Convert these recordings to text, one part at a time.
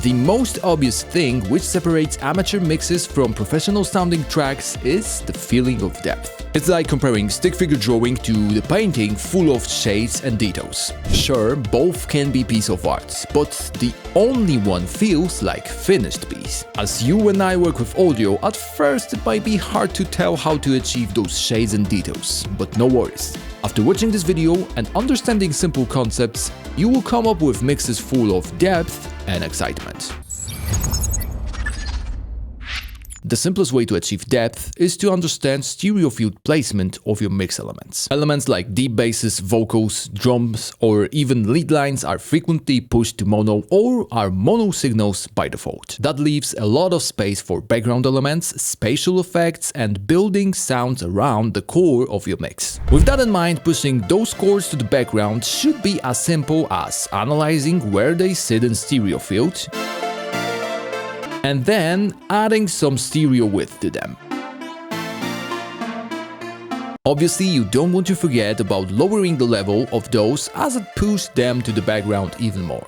The most obvious thing which separates amateur mixes from professional sounding tracks is the feeling of depth. It's like comparing stick figure drawing to the painting full of shades and details. Sure, both can be piece of art, but the only one feels like finished piece. As you and I work with audio, at first it might be hard to tell how to achieve those shades and details, but no worries. After watching this video and understanding simple concepts, you will come up with mixes full of depth and excitement. The simplest way to achieve depth is to understand stereo field placement of your mix elements. Elements like deep basses, vocals, drums, or even lead lines are frequently pushed to mono or are mono signals by default. That leaves a lot of space for background elements, spatial effects, and building sounds around the core of your mix. With that in mind, pushing those chords to the background should be as simple as analyzing where they sit in stereo field, and then adding some stereo width to them. Obviously, you don't want to forget about lowering the level of those as it pushes them to the background even more.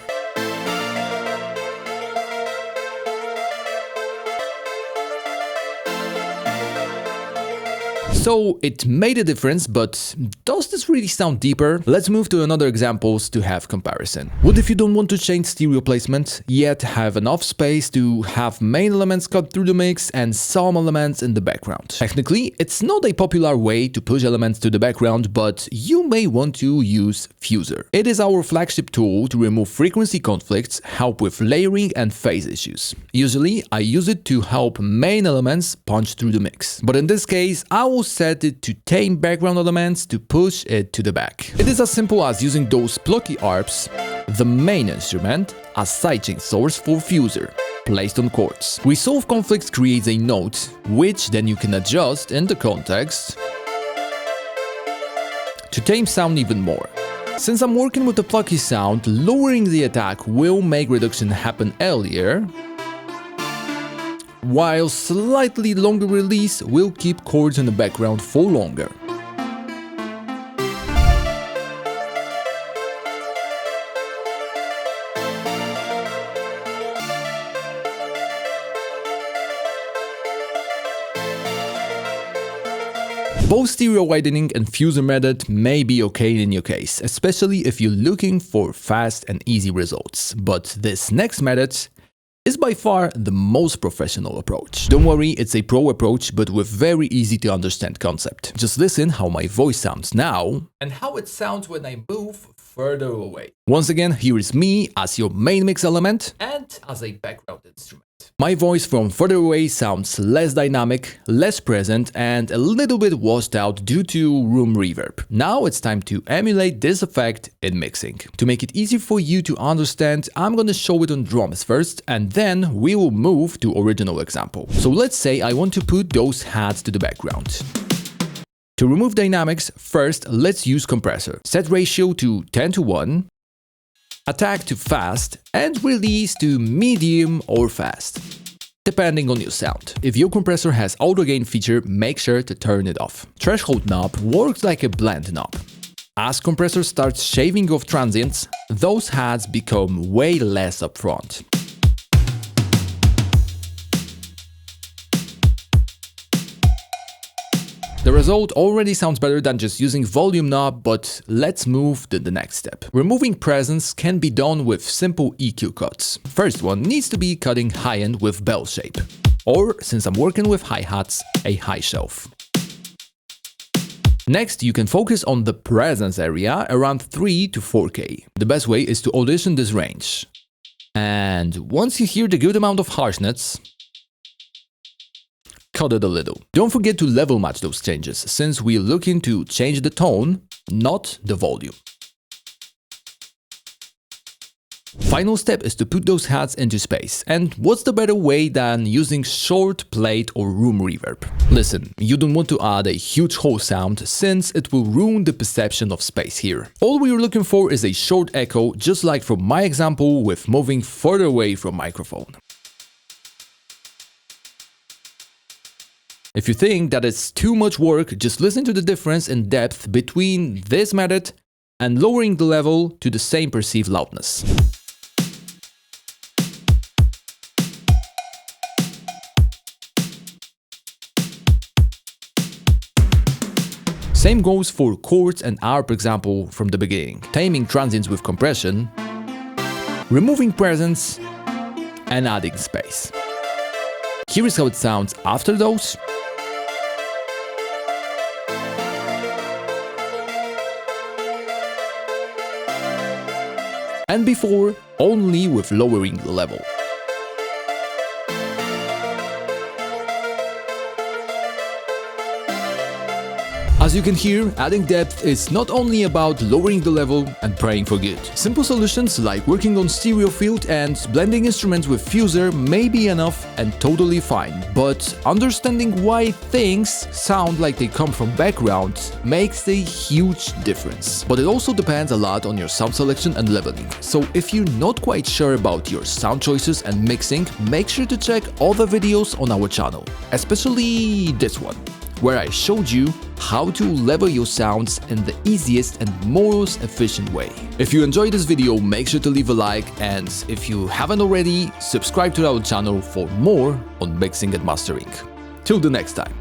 So it made a difference, but does this really sound deeper? Let's move to another examples to have comparison. What if you don't want to change stereo placement, yet have enough space to have main elements cut through the mix and some elements in the background? Technically, it's not a popular way to push elements to the background, but you may want to use Fuser. It is our flagship tool to remove frequency conflicts, help with layering and phase issues. Usually, I use it to help main elements punch through the mix. But in this case, I will set it to tame background elements to push it to the back. It is as simple as using those plucky arps, the main instrument, as sidechain source for Fuser, placed on chords. Resolve conflicts creates a note, which then you can adjust in the context to tame sound even more. Since I'm working with the plucky sound, lowering the attack will make reduction happen earlier, while slightly longer release will keep chords in the background for longer. Both stereo widening and Fuser method may be okay in your case, especially if you're looking for fast and easy results. But this next method is by far the most professional approach. Don't worry, it's a pro approach, but with very easy to understand concept. Just listen how my voice sounds now and how it sounds when I move further away. Once again, here is me as your main mix element and as a background instrument. My voice from further away sounds less dynamic, less present, and a little bit washed out due to room reverb. Now it's time to emulate this effect in mixing. To make it easy for you to understand, I'm gonna show it on drums first, and then we will move to original example. So let's say I want to put those hats to the background. To remove dynamics, first let's use compressor. Set ratio to 10:1. Attack to fast and release to medium or fast, depending on your sound. If your compressor has auto gain feature, make sure to turn it off. Threshold knob works like a blend knob. As compressor starts shaving off transients, those hats become way less upfront. The result already sounds better than just using volume knob, but let's move to the next step. Removing presence can be done with simple EQ cuts. First one needs to be cutting high end with bell shape, or since I'm working with hi-hats, a high shelf. Next, you can focus on the presence area around 3 to 4K. The best way is to audition this range. And once you hear the good amount of harshness, cut it a little. Don't forget to level match those changes, since we're looking to change the tone, not the volume. Final step is to put those hats into space. And what's the better way than using short plate or room reverb? Listen, you don't want to add a huge whole sound since it will ruin the perception of space here. All we're looking for is a short echo, just like from my example with moving further away from microphone. If you think that it's too much work, just listen to the difference in depth between this method and lowering the level to the same perceived loudness. Same goes for chords and arp example from the beginning. Taming transients with compression, removing presence, and adding space. Here is how it sounds after those. And before, only with lowering the level. As you can hear, adding depth is not only about lowering the level and praying for good. Simple solutions like working on stereo field and blending instruments with fuser may be enough and totally fine, but understanding why things sound like they come from background makes a huge difference. But it also depends a lot on your sound selection and leveling. So if you're not quite sure about your sound choices and mixing, make sure to check all the videos on our channel, especially this one, where I showed you how to level your sounds in the easiest and most efficient way. If you enjoyed this video, make sure to leave a like, and if you haven't already, subscribe to our channel for more on mixing and mastering. Till the next time.